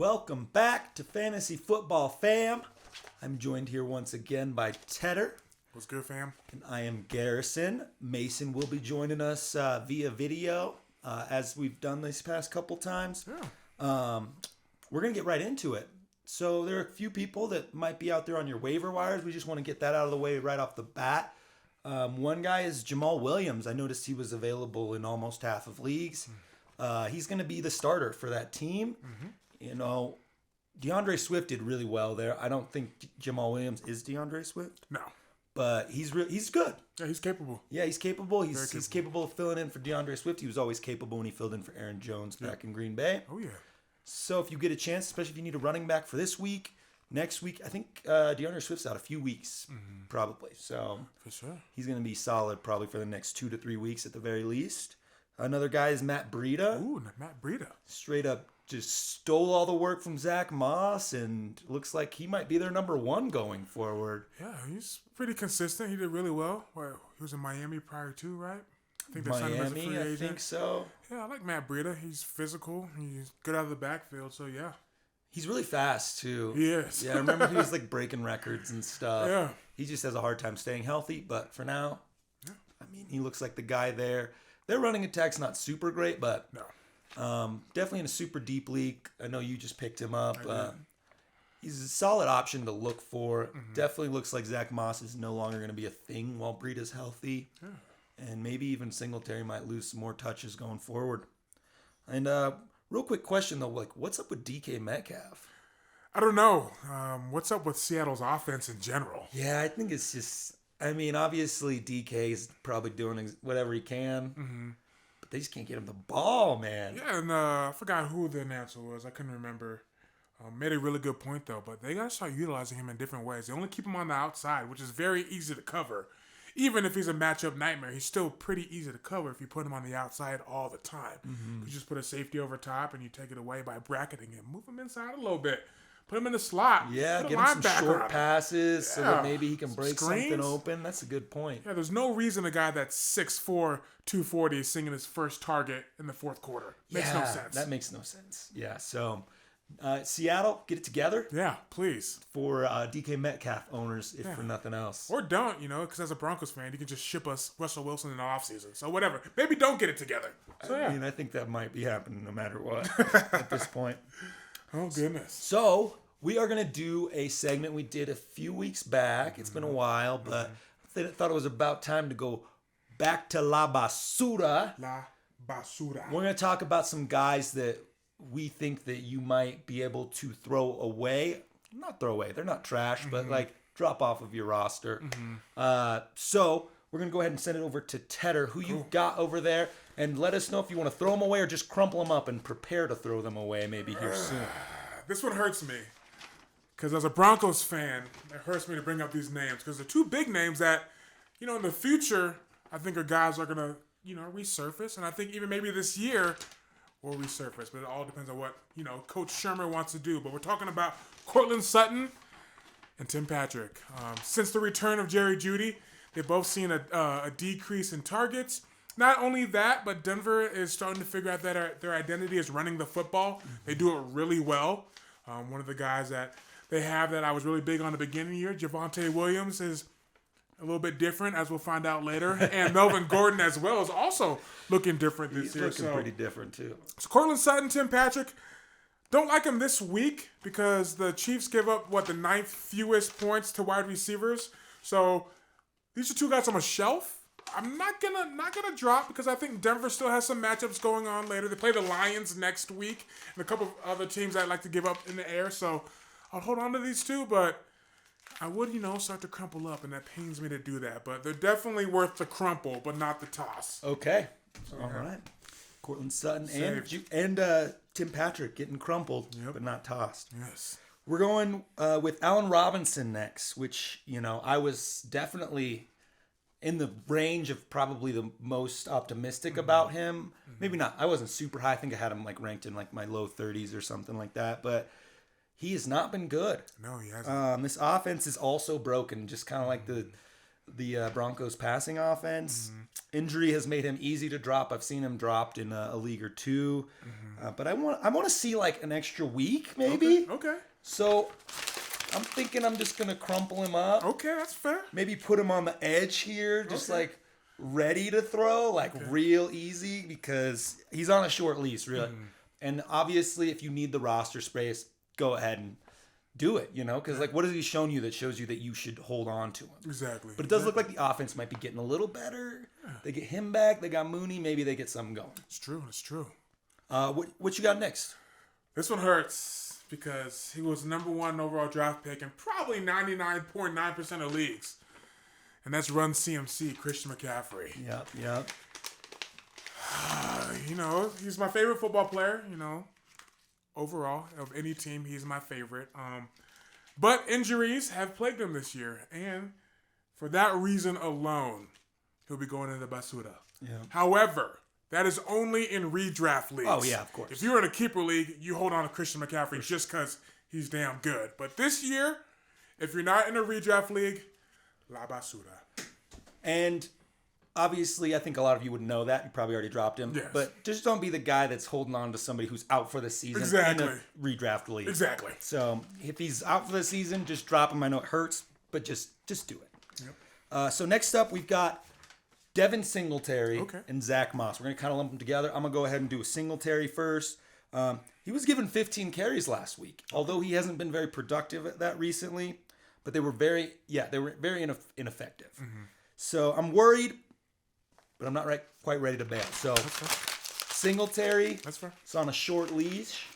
Welcome back to Fantasy Football Fam. I'm joined here once again by Tedder. What's good, fam? And I am Garrison. Mason will be joining us via video as we've done these past couple times. Yeah. We're going to get right into it. So there are a few people that might be out there on your waiver wires. We just want to get that out of the way right off the bat. One guy is Jamal Williams. I noticed he was available in almost half of leagues. He's going to be the starter for that team. Mm-hmm. You know, DeAndre Swift did really well there. I don't think Jamal Williams is DeAndre Swift. No. But he's good. Yeah, he's capable. Yeah, he's capable. He's capable of filling in for DeAndre Swift. He was always capable when he filled in for Aaron Jones back in Green Bay. Oh, yeah. So if you get a chance, especially if you need a running back for this week, next week, I think DeAndre Swift's out a few weeks, probably. So For sure. he's going to be solid probably for the next 2 to 3 weeks at the very least. Another guy is Matt Breida. Ooh, Matt Breida. Straight up just stole all the work from Zach Moss and looks like he might be their number one going forward. Yeah, he's pretty consistent. He did really well. Well, he was in Miami prior to, right? I think they signed him as a free I agent. think so. Yeah, I like Matt Breida. He's physical. He's good out of the backfield, so yeah. He's really fast, too. He is. Yeah, I remember he was like breaking records and stuff. Yeah. He just has a hard time staying healthy, but for now, Yeah. I mean, he looks like the guy there. Their running attack's not super great, but No. definitely in a super deep league. I know you just picked him up. I did. He's a solid option to look for. Definitely looks like Zach Moss is no longer going to be a thing while Breida's healthy. Yeah. And maybe even Singletary might lose some more touches going forward. And real quick question, though. Like, what's up with DK Metcalf? I don't know. What's up with Seattle's offense in general? Yeah, I think it's just... I mean, obviously, DK is probably doing whatever he can. But they just can't get him the ball, man. Yeah, and I forgot who the announcer was. I couldn't remember. Made a really good point, though. But they got to start utilizing him in different ways. They only keep him on the outside, which is very easy to cover. Even if he's a matchup nightmare, he's still pretty easy to cover if you put him on the outside all the time. You just put a safety over top and you take it away by bracketing him. Move him inside a little bit. Put him in the slot. Yeah, put get him some short passes so that maybe he can break something open. That's a good point. Yeah, there's no reason a guy that's 6'4", 240 is singing his first target in the fourth quarter. Makes no sense. That makes no sense. Yeah, so Seattle, get it together. Yeah, please. For DK Metcalf owners, if for nothing else. Or don't, because as a Broncos fan, you can just ship us Russell Wilson in the offseason. So whatever. Maybe don't get it together. So, I mean, I think that might be happening no matter what at this point. Oh, goodness. So, we are going to do a segment we did a few weeks back. It's been a while, but I thought it was about time to go back to La Basura. La Basura. We're going to talk about some guys that we think that you might be able to throw away. Not throw away. They're not trash, but like drop off of your roster. So, we're going to go ahead and send it over to Tedder, who you've got over there. And let us know if you want to throw them away or just crumple them up and prepare to throw them away maybe here soon. This one hurts me. Because as a Broncos fan, it hurts me to bring up these names. Because they're two big names that, in the future, I think are guys are going to, resurface. And I think even maybe this year will resurface. But it all depends on what, Coach Shermer wants to do. But we're talking about Courtland Sutton and Tim Patrick. Since the return of Jerry Jeudy, they've both seen a decrease in targets. Not only that, but Denver is starting to figure out that their identity is running the football. They do it really well. One of the guys that they have that I was really big on the beginning of the year, Javonte Williams, is a little bit different, as we'll find out later. And Melvin Gordon as well is also looking different this year. He's looking pretty different, too. So Courtland Sutton, Tim Patrick, don't like him this week because the Chiefs give up, the 9th fewest points to wide receivers. So these are two guys on a shelf. I'm not gonna drop because I think Denver still has some matchups going on later. They play the Lions next week and a couple of other teams I'd like to give up in the air. So I'll hold on to these two, but I would, start to crumple up, and that pains me to do that. But they're definitely worth the crumple, but not the toss. Okay. All right. Courtland Sutton and Tim Patrick getting crumpled, but not tossed. Yes. We're going with Allen Robinson next, which, I was definitely in the range of probably the most optimistic about him. Maybe not. I wasn't super high. I think I had him ranked in my low 30s or something like that. But he has not been good. No, he hasn't. This offense is also broken, just kind of like the Broncos passing offense. Injury has made him easy to drop. I've seen him dropped in a league or two. But I want to see like an extra week maybe. Okay. So I'm thinking I'm just going to crumple him up. Okay, that's fair. Maybe put him on the edge here, just like ready to throw, like real easy, because he's on a short lease, really. And obviously, if you need the roster space, go ahead and do it, because like, what has he shown you that shows you that you should hold on to him? Exactly. But it does look like the offense might be getting a little better. Yeah. They get him back. They got Mooney. Maybe they get something going. It's true. What you got next? This one hurts because he was number 1 overall draft pick in probably 99.9% of leagues. And that's Run CMC, Christian McCaffrey. Yep. He's my favorite football player, overall. Of any team, he's my favorite. But injuries have plagued him this year. And for that reason alone, he'll be going into Basura. Yeah. However, that is only in redraft leagues. Oh, yeah, of course. If you're in a keeper league, you hold on to Christian McCaffrey just because he's damn good. But this year, if you're not in a redraft league, La Basura. And obviously, I think a lot of you would know that. You probably already dropped him. Yes. But just don't be the guy that's holding on to somebody who's out for the season Exactly. in a redraft league. Exactly. So if he's out for the season, just drop him. I know it hurts, but just do it. Yep. So next up, we've got Devin Singletary and Zach Moss. We're going to kind of lump them together. I'm going to go ahead and do a Singletary first. He was given 15 carries last week, although he hasn't been very productive at that recently. But they were very ineffective. So I'm worried, but I'm not quite ready to bail. So Singletary is on a short leash,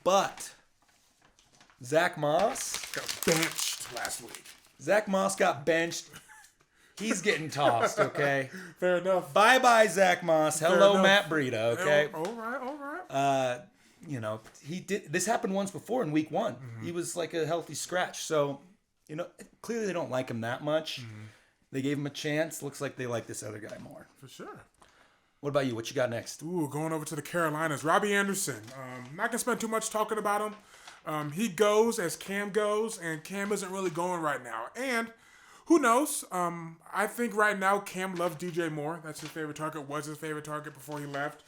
but Zach Moss got benched last week. Zach Moss got benched. He's getting tossed, okay? Fair enough. Bye-bye, Zach Moss. Hello, Matt Breida, okay? All right. He did. This happened once before in week 1. He was like a healthy scratch. So, clearly they don't like him that much. They gave him a chance. Looks like they like this other guy more. For sure. What about you? What you got next? Ooh, going over to the Carolinas. Robbie Anderson. Not going to spend too much talking about him. He goes as Cam goes, and Cam isn't really going right now. And who knows? I think right now Cam loves DJ Moore. That's his favorite target. Was his favorite target before he left.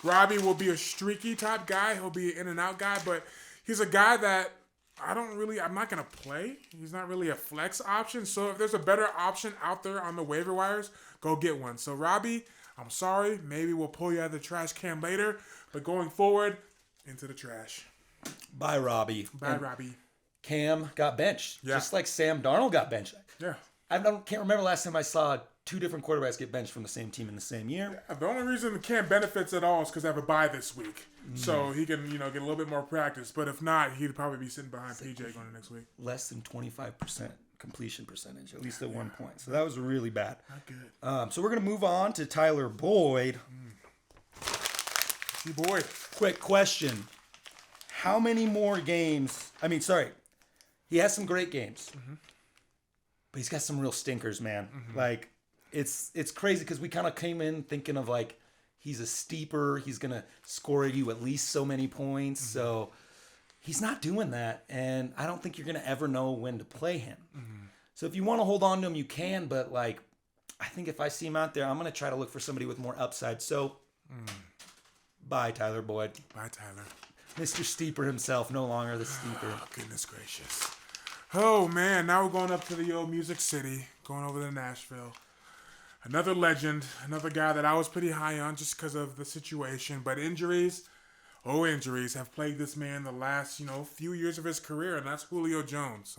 Robbie will be a streaky type guy. He'll be an in and out guy, but he's a guy that I'm not going to play. He's not really a flex option. So if there's a better option out there on the waiver wires, go get one. So Robbie, I'm sorry. Maybe we'll pull you out of the trash can later, but going forward, into the trash. Bye, Robbie. Bye, Robbie. Cam got benched, just like Sam Darnold got benched. Yeah. I can't remember last time I saw 2 different quarterbacks get benched from the same team in the same year. Yeah, the only reason Cam benefits at all is because they have a bye this week. So he can, get a little bit more practice. But if not, he'd probably be sitting behind PJ going to next week. Less than 25% completion percentage, at least at one point. So that was really bad. Not good. So we're going to move on to Tyler Boyd. See, Boyd. Quick question. How many more games? He has some great games. But he's got some real stinkers, man. Like, it's crazy because we kind of came in thinking of, like, he's a steeper. He's going to score you at least so many points. So he's not doing that. And I don't think you're going to ever know when to play him. So if you want to hold on to him, you can. But, like, I think if I see him out there, I'm going to try to look for somebody with more upside. So, bye, Tyler Boyd. Bye, Tyler. Mr. Steeper himself, no longer the Steeper. Oh, goodness gracious. Oh, man. Now we're going up to the old Music City. Going over to Nashville. Another legend. Another guy that I was pretty high on just because of the situation. But injuries have plagued this man the last, few years of his career. And that's Julio Jones.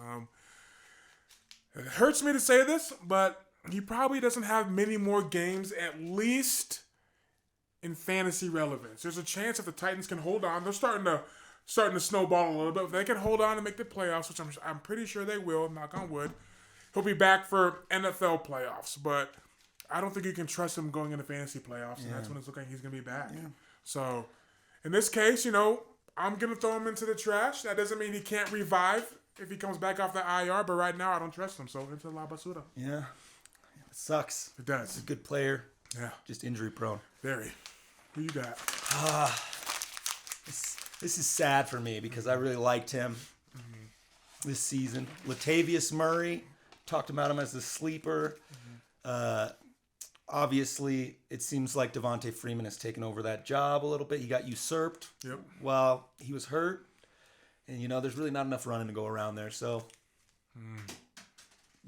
It hurts me to say this, but he probably doesn't have many more games, at least in fantasy relevance. There's a chance if the Titans can hold on. They're starting to snowball a little bit. If they can hold on and make the playoffs, which I'm pretty sure they will, knock on wood, he'll be back for NFL playoffs. But I don't think you can trust him going into fantasy playoffs, and that's when it's looking like he's going to be back. Yeah. So in this case, I'm going to throw him into the trash. That doesn't mean he can't revive if he comes back off the IR, but right now I don't trust him. So into La Basura. Yeah. It sucks. It does. He's a good player. Yeah. Just injury prone. Very. Who you got? This is sad for me because I really liked him this season. Latavius Murray, talked about him as the sleeper. Obviously, it seems like Devontae Freeman has taken over that job a little bit. He got usurped while he was hurt. And, there's really not enough running to go around there. So,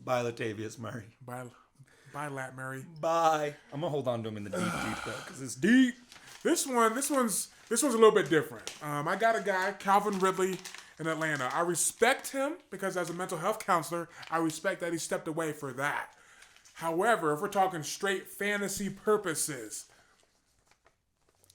bye, Latavius Murray. Bye, Lat Murray. Bye. I'm going to hold on to him in the deep, though, because it's deep. This one's a little bit different. I got a guy, Calvin Ridley, in Atlanta. I respect him because as a mental health counselor, I respect that he stepped away for that. However, if we're talking straight fantasy purposes,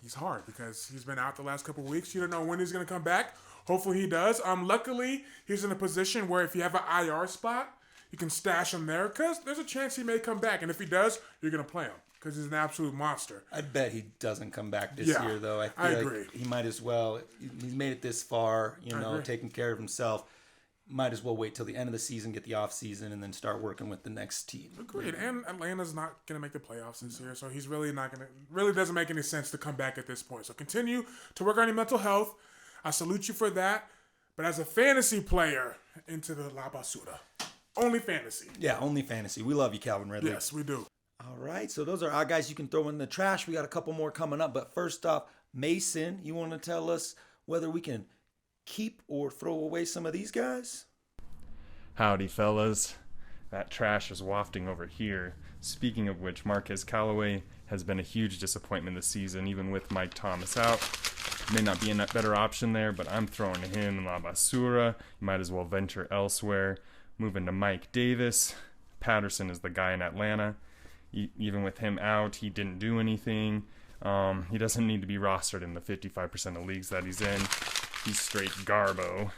he's hard because he's been out the last couple of weeks. You don't know when he's going to come back. Hopefully he does. Luckily, he's in a position where if you have an IR spot, you can stash him there because there's a chance he may come back. And if he does, you're going to play him because he's an absolute monster. I bet he doesn't come back this year, though. I agree. Like he might as well. He's made it this far, taking care of himself. Might as well wait till the end of the season, get the off season, and then start working with the next team. Agreed. And Atlanta's not going to make the playoffs this year, so he's really not going to. Really doesn't make any sense to come back at this point. So continue to work on your mental health. I salute you for that. But as a fantasy player, into the La Basura. Only fantasy. Yeah, only fantasy. We love you, Calvin Ridley. Yes, we do. All right, so those are our guys you can throw in the trash. We got a couple more coming up. But first off, Mason, you want to tell us whether we can keep or throw away some of these guys? Howdy, fellas. That trash is wafting over here. Speaking of which, Marquez Callaway has been a huge disappointment this season, even with Mike Thomas out. May not be a better option there, but I'm throwing him in La Basura. You might as well venture elsewhere. Moving to Mike Davis. Patterson is the guy in Atlanta. Even with him out, he didn't do anything. He doesn't need to be rostered in the 55% of leagues that he's in. He's straight garbo.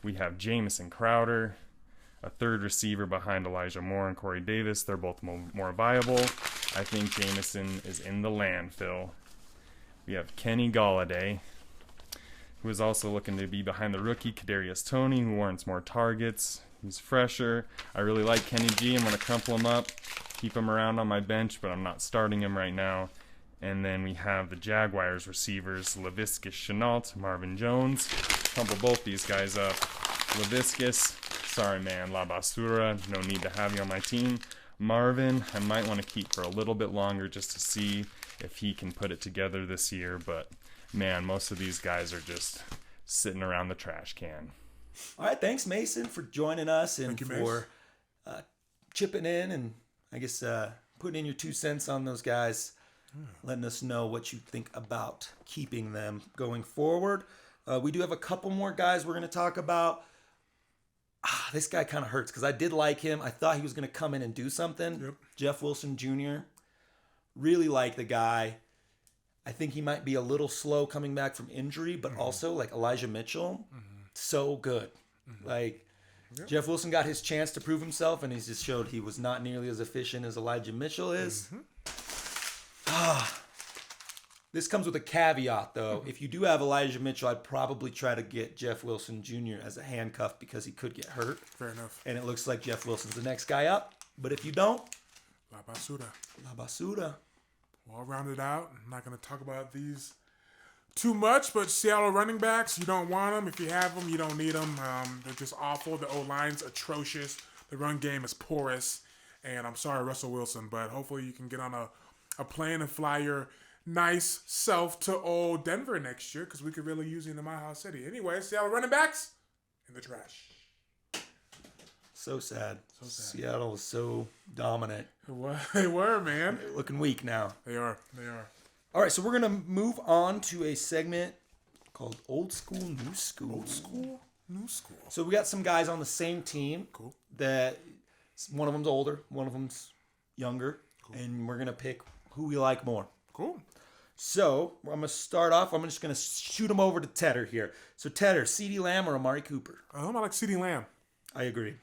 We have Jamison Crowder, a third receiver behind Elijah Moore and Corey Davis. They're both more viable. I think Jamison is in the landfill. We have Kenny Golladay, who is also looking to be behind the rookie Kadarius Toney, who warrants more targets. He's fresher. I really like Kenny G. I'm going to crumple him up, keep him around on my bench, but I'm not starting him right now. And then we have the Jaguars receivers, Laviska Shenault, Marvin Jones. Crumple both these guys up. Laviscus, sorry man, La Basura, no need to have you on my team. Marvin, I might want to keep for a little bit longer just to see if he can put it together this year. But man, most of these guys are just sitting around the trash can. All right, thanks Mason for joining us and Thank you, for chipping in and I guess putting in your 2 cents on those guys. Letting us know what you think about keeping them going forward. We do have a couple more guys we're going to talk about. This guy kind of hurts because I did like him. I thought he was going to come in and do something. Yep. Jeff Wilson Jr. Really like the guy. I think he might be a little slow coming back from injury, but also like Elijah Mitchell, so good. Like Jeff Wilson got his chance to prove himself, and he just showed he was not nearly as efficient as Elijah Mitchell is. This comes with a caveat, though. If you do have Elijah Mitchell, I'd probably try to get Jeff Wilson Jr. as a handcuff because he could get hurt. Fair enough. And it looks like Jeff Wilson's the next guy up. But if you don't, La Basura. La Basura. Well, I'll round it out. I'm not going to talk about these too much, but Seattle running backs, you don't want them. If you have them, you don't need them. They're just awful. The O-line's atrocious. The run game is porous. And I'm sorry, Russell Wilson, but hopefully you can get on a plane and fly your nice self to old Denver next year because we could really use you in my house city. Anyway, Seattle running backs in the trash. So sad. Seattle is so dominant. They were, man. They're looking weak now. They are. All right, so we're going to move on to a segment called Old School, New School. Old School, New School. So we got some guys on the same team. Cool. That one of them's older, one of them's younger, and we're going to pick who we like more. Cool. So I'm going to start off. I'm just going to shoot him over to Tedder here. So Tedder, CeeDee Lamb or Amari Cooper? I like CeeDee Lamb. I agree.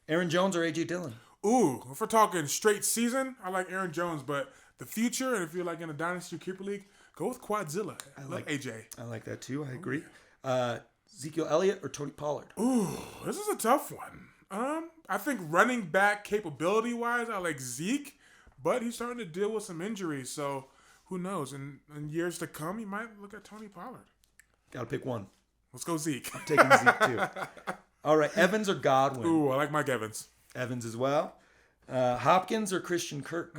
Aaron Jones or A.J. Dillon? Ooh, if we're talking straight season, I like Aaron Jones, but the future, and if you're like in a Dynasty Keeper League, go with Quadzilla. I love AJ. I like that too. I agree. Ezekiel Elliott or Tony Pollard? Ooh, this is a tough one. I think running back capability-wise, I like Zeke, but he's starting to deal with some injuries, so who knows? In years to come, you might look at Tony Pollard. Got to pick one. Let's go Zeke. I'm taking Zeke too. All right, Evans or Godwin? Ooh, I like Mike Evans. Evans as well. Hopkins or Christian Kirk?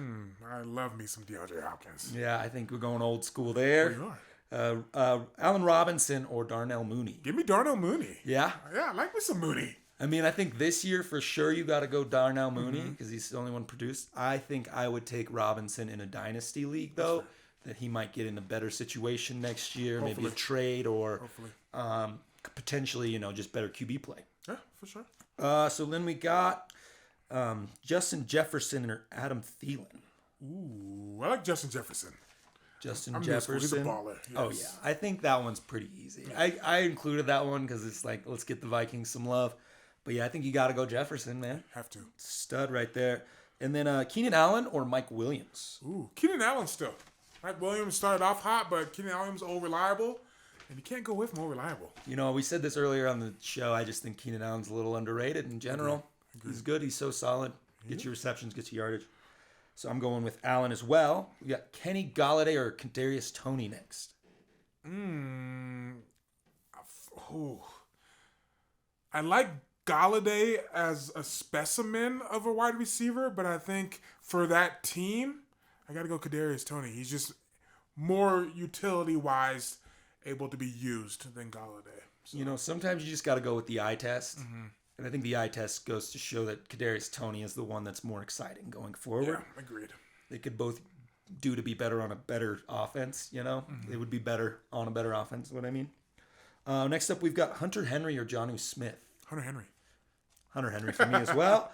I love me some DeAndre Hopkins. Yeah, I think we're going old school there. You are. Allen Robinson or Darnell Mooney? Give me Darnell Mooney. Yeah. Yeah, I like me some Mooney. I mean, I think this year for sure you got to go Darnell Mooney because he's the only one produced. I think I would take Robinson in a dynasty league though, that he might get in a better situation next year, Hopefully. maybe a trade or Hopefully. potentially just better QB play. Yeah, for sure. So then we got Justin Jefferson or Adam Thielen. Ooh, I like Justin Jefferson. Justin I'm new school. Jefferson. He's a baller. Yes. Oh yeah, I think that one's pretty easy. I included that one because it's like let's get the Vikings some love. But yeah, I think you got to go Jefferson, man. Have to. Stud right there. And then Keenan Allen or Mike Williams. Ooh, Keenan Allen still. Mike Williams started off hot, but Keenan Allen's old reliable, and you can't go with more reliable. We said this earlier on the show. I just think Keenan Allen's a little underrated in general. Agreed. He's good. He's so solid. Gets you receptions, gets you yardage. So I'm going with Allen as well. We got Kenny Galladay or Kadarius Toney next. I like Galladay as a specimen of a wide receiver, but I think for that team, I got to go Kadarius Toney. He's just more utility-wise able to be used than Galladay. So. Sometimes you just got to go with the eye test. And I think the eye test goes to show that Kadarius Toney is the one that's more exciting going forward. Yeah, agreed. They could both do to be better on a better offense, They would be better on a better offense, is what I mean. Next up, we've got Hunter Henry or Jonnu Smith. Hunter Henry. Hunter Henry for me as well.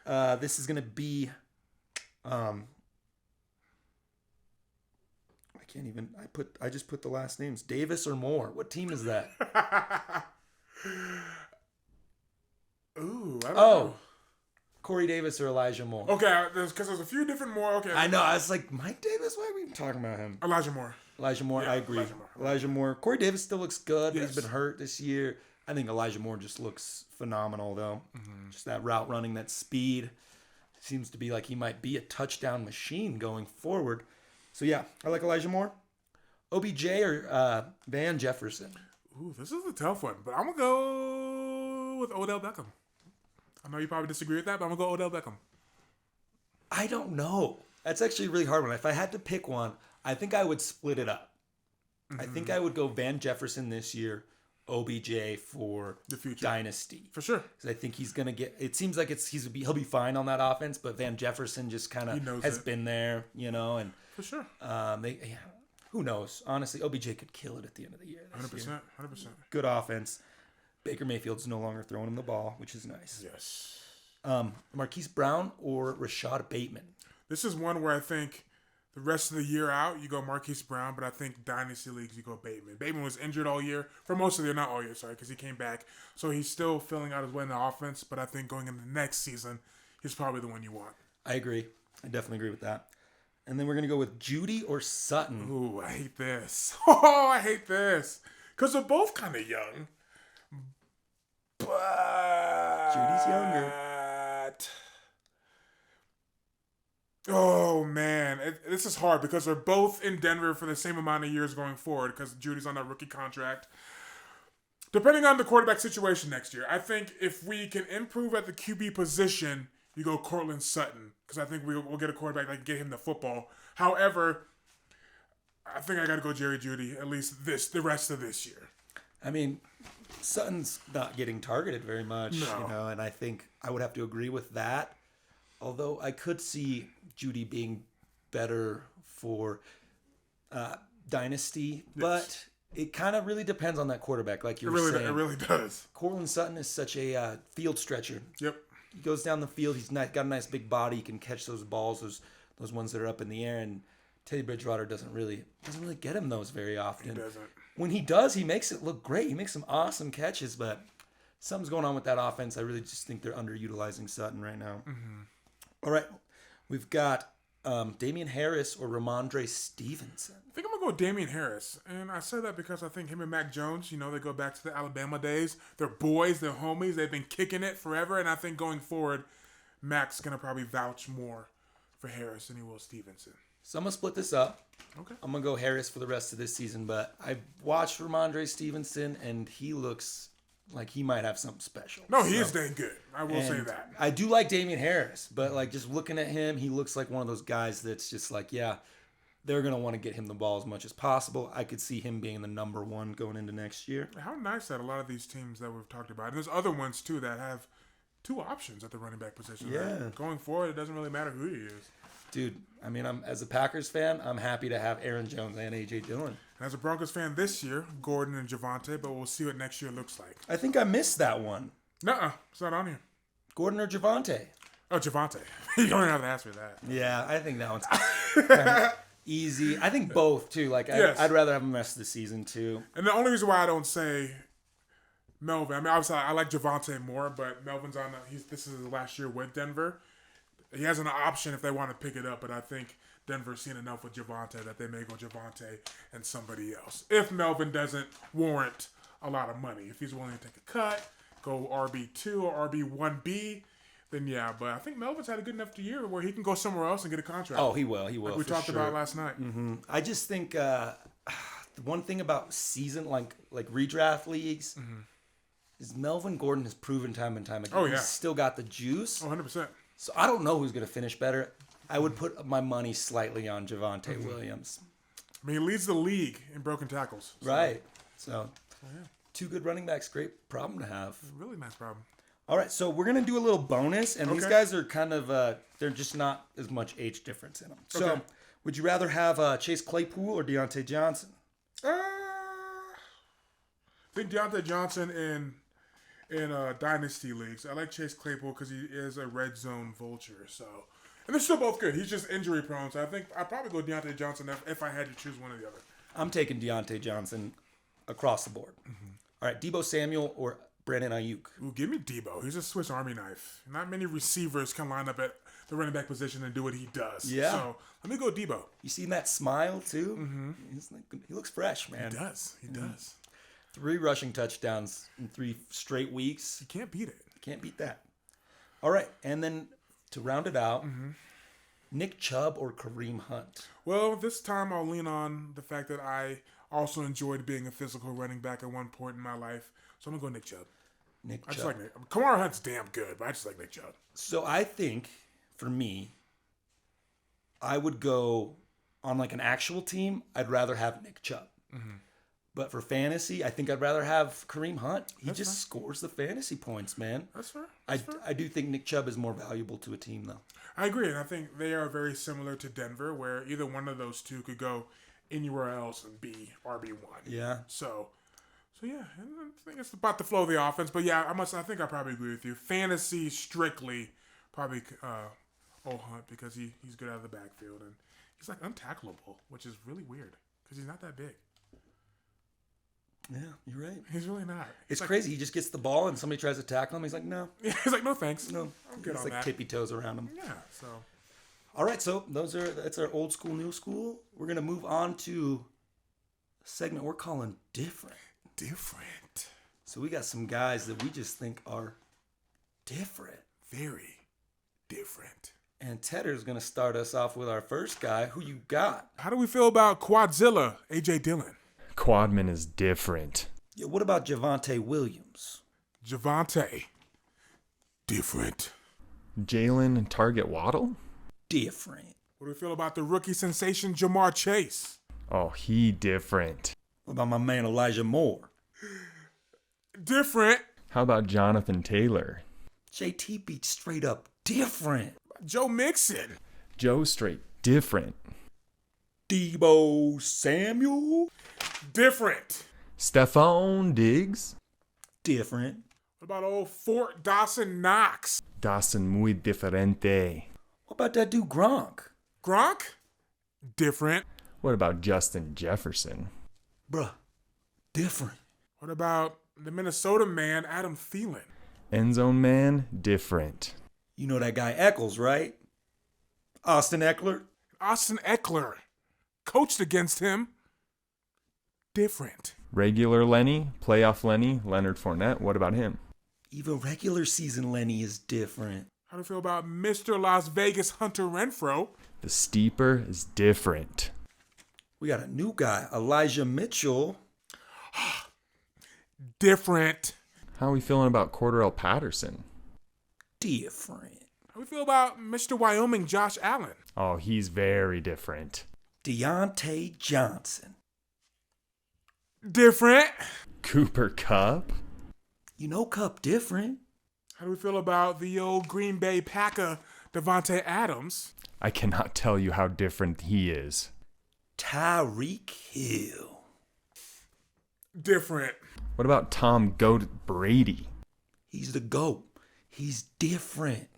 This is going to be... I can't even... I just put the last names. Davis or Moore. What team is that? Ooh, I don't know. Corey Davis or Elijah Moore. Okay, because there's a few different Moore. Okay. I know. I was like, Mike Davis? Why are we even talking about him? Elijah Moore. Elijah Moore, Yeah, I agree. Elijah Moore. Corey Davis still looks good. Yes. He's been hurt this year. I think Elijah Moore just looks phenomenal, though. Just that route running, that speed. Seems to be like he might be a touchdown machine going forward. So, yeah, I like Elijah Moore. OBJ or Van Jefferson? Ooh, this is a tough one, but I'm going to go with Odell Beckham. I know you probably disagree with that, but I'm going to go Odell Beckham. I don't know. That's actually a really hard one. If I had to pick one, I think I would split it up. I think I would go Van Jefferson this year, OBJ for The future. Dynasty. For sure. Because I think he's going to get... It seems like he'll be fine on that offense, but Van Jefferson just kind of has been there, and... For sure. Who knows? Honestly, OBJ could kill it at the end of the year. 100%. Good offense. Baker Mayfield's no longer throwing him the ball, which is nice. Yes. Marquise Brown or Rashad Bateman? This is one where I think the rest of the year out, you go Marquise Brown, but I think Dynasty Leagues, you go Bateman. Bateman was injured all year. For most of the year, not all year, sorry, because he came back. So he's still filling out his way in the offense, but I think going into the next season, he's probably the one you want. I agree. I definitely agree with that. And then we're going to go with Judy or Sutton. Ooh, I hate this. Oh, I hate this. Because they're both kind of young. But... Judy's younger. Oh, man. This is hard because they're both in Denver for the same amount of years going forward because Judy's on that rookie contract. Depending on the quarterback situation next year, I think if we can improve at the QB position, you go Cortland Sutton because I think we'll get a quarterback that can get him the football. However, I think I got to go Jerry Jeudy at least the rest of this year. I mean, Sutton's not getting targeted very much, No. and I think I would have to agree with that. Although I could see Judy being better for Dynasty, but it kind of really depends on that quarterback, like you're saying. It really does. Cortland Sutton is such a field stretcher. Yep. He goes down the field. He's got a nice big body. He can catch those balls, those ones that are up in the air. And Teddy Bridgewater doesn't really get him those very often. He doesn't. When he does, he makes it look great. He makes some awesome catches, but something's going on with that offense. I really just think they're underutilizing Sutton right now. Mm-hmm. All right, we've got Damian Harris or Ramondre Stevenson. I think I'm going to go with Damian Harris. And I say that because I think him and Mac Jones, they go back to the Alabama days. They're boys, they're homies. They've been kicking it forever. And I think going forward, Mac's going to probably vouch more for Harris than he will Stevenson. So I'm going to split this up. Okay. I'm going to go Harris for the rest of this season. But I've watched Ramondre Stevenson, and he looks like he might have something special. No, he is dang good. I will say And that. I do like Damian Harris, but like just looking at him, he looks like one of those guys that's just like, yeah, they're going to want to get him the ball as much as possible. I could see him being the number one going into next year. How nice that a lot of these teams that we've talked about, and there's other ones too that have two options at the running back position. Yeah. Right? Going forward, it doesn't really matter who he is. Dude, I mean, as a Packers fan, I'm happy to have Aaron Jones and A.J. Dillon. And as a Broncos fan this year, Gordon and Javonte, but we'll see what next year looks like. I think I missed that one. Nuh-uh, it's not on here. Gordon or Javonte? Oh, Javonte. You don't have to ask me that. Yeah, I think that one's kind of easy. I think both, too. Like, Yes. I'd rather have him rest of the season, too. And the only reason why I don't say Melvin, I mean, obviously I like Javonte more, but Melvin's on this is his last year with Denver. He has an option if they want to pick it up, but I think Denver's seen enough with Javonte that they may go Javonte and somebody else. If Melvin doesn't warrant a lot of money. If he's willing to take a cut, go RB2 or RB1B, then yeah. But I think Melvin's had a good enough year where he can go somewhere else and get a contract. Oh, he will. He will. Like we for talked sure. about last night. Mm-hmm. I just think the one thing about season, like redraft leagues, is Melvin Gordon has proven time and time again. Oh, yeah. He's still got the juice. Oh, 100%. So I don't know who's going to finish better. I would put my money slightly on Javonte Williams. I mean, he leads the league in broken tackles. So, Right. So yeah. two good running backs, great problem to have. Really nice problem. All right, so we're going to do a little bonus, and these Okay. guys are kind of, they're just not as much age difference in them. So Okay. would you rather have Chase Claypool or Deontay Johnson? I think Deontay Johnson in dynasty leagues. I like Chase Claypool because he is a red zone vulture. So, and they're still both good. He's just injury prone. So I think I'd probably go Deontay Johnson if I had to choose one or the other. I'm taking Deontay Johnson across the board. All right, Deebo Samuel or Brandon Ayuk? Ooh, give me Debo. He's a Swiss Army knife. Not many receivers can line up at the running back position and do what he does. Yeah. So let me go Debo. You seen that smile too? He's like, he looks fresh, man. He does. He does. 3 rushing touchdowns in 3 straight weeks. You can't beat it. Can't beat that. All right, and then to round it out, Nick Chubb or Kareem Hunt? Well, this time I'll lean on the fact that I also enjoyed being a physical running back at one point in my life. So I'm going to go Nick Chubb. Nick I just Chubb. like Nick. Kamara Hunt's damn good, but I just like Nick Chubb. So I think, for me, I would go on like an actual team. I'd rather have Nick Chubb. But for fantasy, I think I'd rather have Kareem Hunt. He That's just fine. scores the fantasy points, man. That's fair. I do think Nick Chubb is more valuable to a team, though. I agree, and I think they are very similar to Denver, where either one of those two could go anywhere else and be RB1. Yeah. So yeah, and I think it's about the flow of the offense. But yeah, I think I probably agree with you. Fantasy strictly, probably Hunt because he's good out of the backfield and he's like untackleable, which is really weird because he's not that big. Yeah, you're right. He's really not. It's like, crazy. He just gets the ball and somebody tries to tackle him. He's like, no, He's like, no thanks. no. I'm good It's on like that. tippy toes around him. Yeah. So All right, so that's our old school, new school. We're gonna move on to a segment we're calling different. different, So we got some guys that we just think are different. very different. And Tedder's gonna start us off with our first guy. Who you got? How do we feel about Quadzilla, AJ Dillon, Quadman is different. Yeah, what about Javonte Williams? Javonte? Different. Jalen Target Waddle? Different. What do we feel about the rookie sensation Jamar Chase? Oh, he different. What about my man Elijah Moore? Different. How about Jonathan Taylor? JT beat straight up different. Joe Mixon. Joe Straight different. Deebo Samuel? Different. Stephon Diggs? Different. What about old Fort Dawson Knox? Dawson muy diferente. What about that dude Gronk? Gronk? Different. What about Justin Jefferson? Bruh, different. What about the Minnesota man Adam Thielen? Endzone man different. You know that guy Eccles, right? Austin Eckler? Austin Eckler. Coached against him. Different. Regular Lenny, playoff Lenny, Leonard Fournette. What about him? Even regular season Lenny is different. How do you feel about Mr. Las Vegas Hunter Renfro? The steeper is different. We got a new guy, Elijah Mitchell. Different. How are we feeling about Cordarrelle Patterson? Different. How we feel about Mr. Wyoming Josh Allen? Oh, he's very different. Deontay Johnson. Different. Cooper Kupp? You know Cup different. How do we feel about the old Green Bay Packer, Devontae Adams? I cannot tell you how different he is. Tyreek Hill. Different. What about Tom Goat Brady? He's the GOAT. He's different.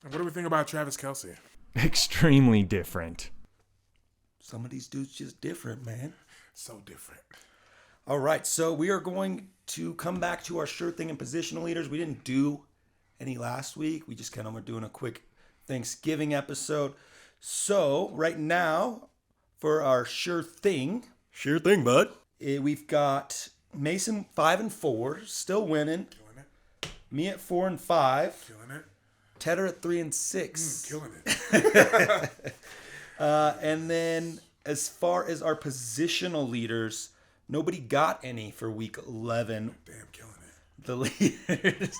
And what do we think about Travis Kelce? Extremely different. Some of these dudes just different, man. So different. All right, so we are going to come back to our sure thing and positional leaders. We didn't do any last week. We just kind of were doing a quick Thanksgiving episode. So right now, for our sure thing, bud. We've got Mason 5-4, still winning. Killing it. Me at 4-5. Killing it. Tedder at 3-6. Killing it. And then as far as our positional leaders, nobody got any for week 11. Damn, killing it.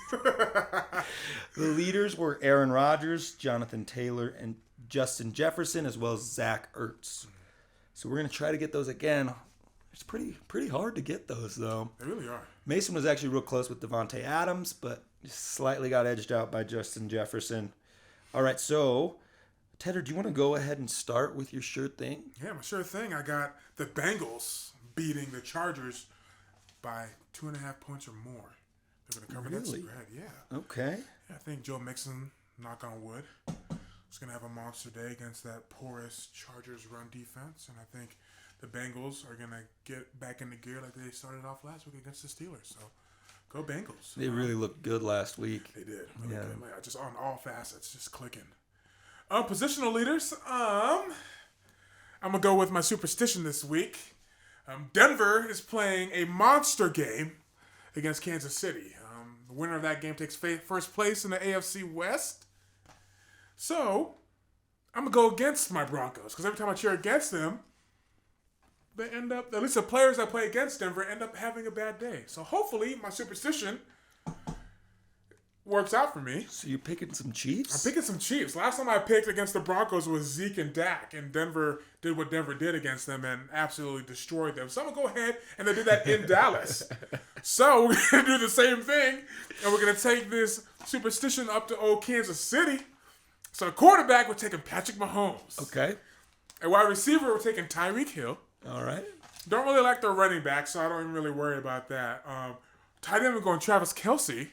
The leaders were Aaron Rodgers, Jonathan Taylor, and Justin Jefferson, as well as Zach Ertz. So we're going to try to get those again. It's pretty hard to get those, though. They really are. Mason was actually real close with Devontae Adams, but slightly got edged out by Justin Jefferson. All right, so Tedder, do you want to go ahead and start with your sure thing? Yeah, my sure thing. I got the Bengals beating the Chargers by 2.5 points or more. They're going to cover that Really? spread. Yeah. Okay. Yeah, I think Joe Mixon, knock on wood, is going to have a monster day against that porous Chargers run defense. And I think the Bengals are going to get back into gear like they started off last week against the Steelers. So go Bengals. They really looked good last week. They did. Really Yeah. good. Like, just on all facets, just clicking. Positional leaders. I'm going to go with my superstition this week. Denver is playing a monster game against Kansas City. The winner of that game takes first place in the AFC West. So, I'm going to go against my Broncos because every time I cheer against them, they end up, at least the players that play against Denver end up having a bad day. So, hopefully, my superstition works out for me. So you're picking some Chiefs? I'm picking some Chiefs. Last time I picked against the Broncos was Zeke and Dak, and Denver did what Denver did against them and absolutely destroyed them. So I'm going to go ahead, and they did that in Dallas. So we're going to do the same thing, and we're going to take this superstition up to old Kansas City. So quarterback, we're taking Patrick Mahomes. Okay. And wide receiver, we're taking Tyreek Hill. All right. Don't really like their running back, so I don't even really worry about that. Tight end, we're going Travis Kelce.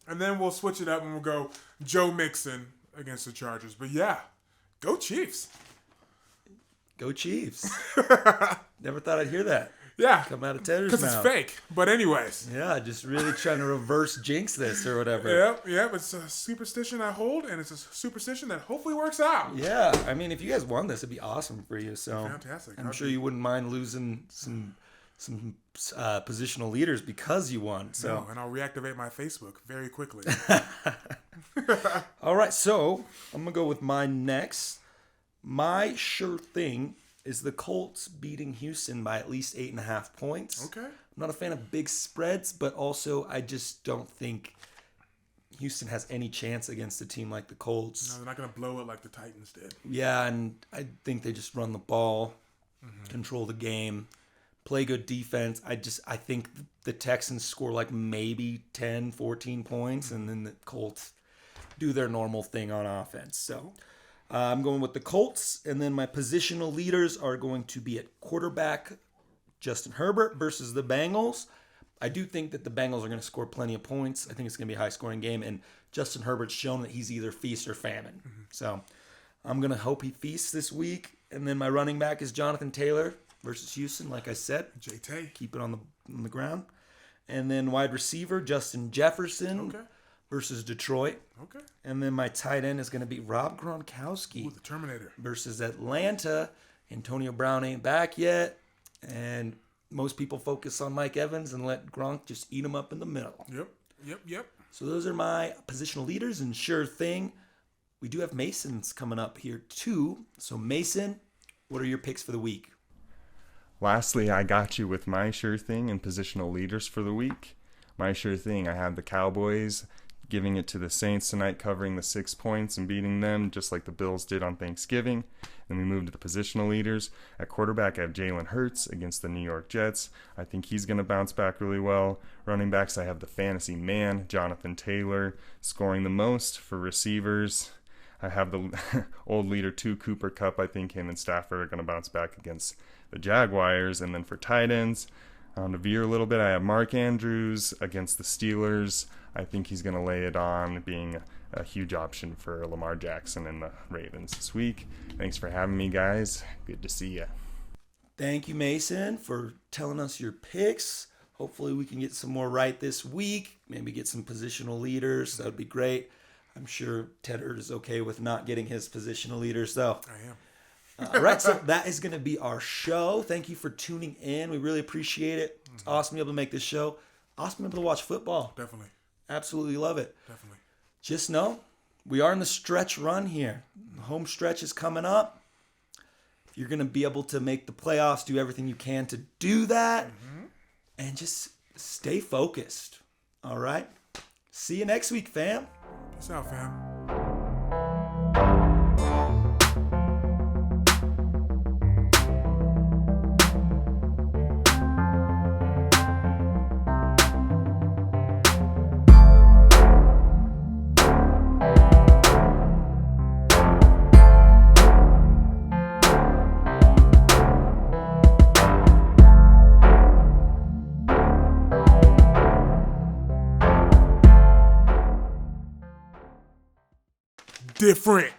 And then we'll switch it up and we'll go Joe Mixon against the Chargers. But yeah, go Chiefs. Go Chiefs. Never thought I'd hear that Yeah, come out of Tedder's because mouth. it's fake. But anyways. Yeah, just really trying to reverse jinx this or whatever. Yeah, it's a superstition I hold, and it's a superstition that hopefully works out. Yeah, I mean, if you guys won this, it'd be awesome for you. So Fantastic. I'm sure you wouldn't mind losing some positional leaders because you won. So No, and I'll reactivate my Facebook very quickly. all right, so I'm gonna go with mine next. My sure thing is the Colts beating Houston by at least 8.5 points. Okay. I'm not a fan of big spreads, but also I just don't think Houston has any chance against a team like the Colts. No, they're not going to blow it like the Titans did. Yeah, and I think they just run the ball, control the game, play good defense. I think the Texans score like maybe 10, 14 points, and then the Colts do their normal thing on offense. So I'm going with the Colts, and then my positional leaders are going to be at quarterback, Justin Herbert versus the Bengals. I do think that the Bengals are going to score plenty of points. I think it's going to be a high-scoring game, and Justin Herbert's shown that he's either feast or famine. So I'm going to hope he feasts this week. And then my running back is Jonathan Taylor versus Houston, like I said. JT. Keep it on the ground. And then wide receiver, Justin Jefferson Okay. versus Detroit. Okay. And then my tight end is going to be Rob Gronkowski Ooh, the Terminator. versus Atlanta. Antonio Brown ain't back yet. And most people focus on Mike Evans and let Gronk just eat him up in the middle. Yep. So those are my positional leaders, and sure thing, we do have Mason's coming up here too. So Mason, what are your picks for the week? Lastly, I got you with my sure thing and positional leaders for the week. my sure thing. I have the Cowboys giving it to the Saints tonight, covering the 6 points and beating them just like the Bills did on Thanksgiving. Then we move to the positional leaders. At quarterback, I have Jalen Hurts against the New York Jets. I think he's going to bounce back really well. Running backs, I have the fantasy man, Jonathan Taylor, scoring the most. For receivers, I have the old leader, Cooper Kupp. I think him and Stafford are going to bounce back against the Jaguars. And then for tight ends, to veer a little bit, I have Mark Andrews against the Steelers. I think he's going to lay it on, being a huge option for Lamar Jackson and the Ravens this week. Thanks for having me, guys. Good to see you. Thank you, Mason, for telling us your picks. Hopefully we can get some more right this week. Maybe get some positional leaders. That would be great. I'm sure Tedder is okay with not getting his positional leaders, though. I am. All right, so that is going to be our show. Thank you for tuning in. We really appreciate it. It's awesome to be able to make this show. Awesome to be able to watch football. Definitely. Absolutely love it. Definitely. Just know we are in the stretch run here. The home stretch is coming up. If you're going to be able to make the playoffs, do everything you can to do that. And just stay focused. All right? See you next week, fam. Peace out, fam. Different.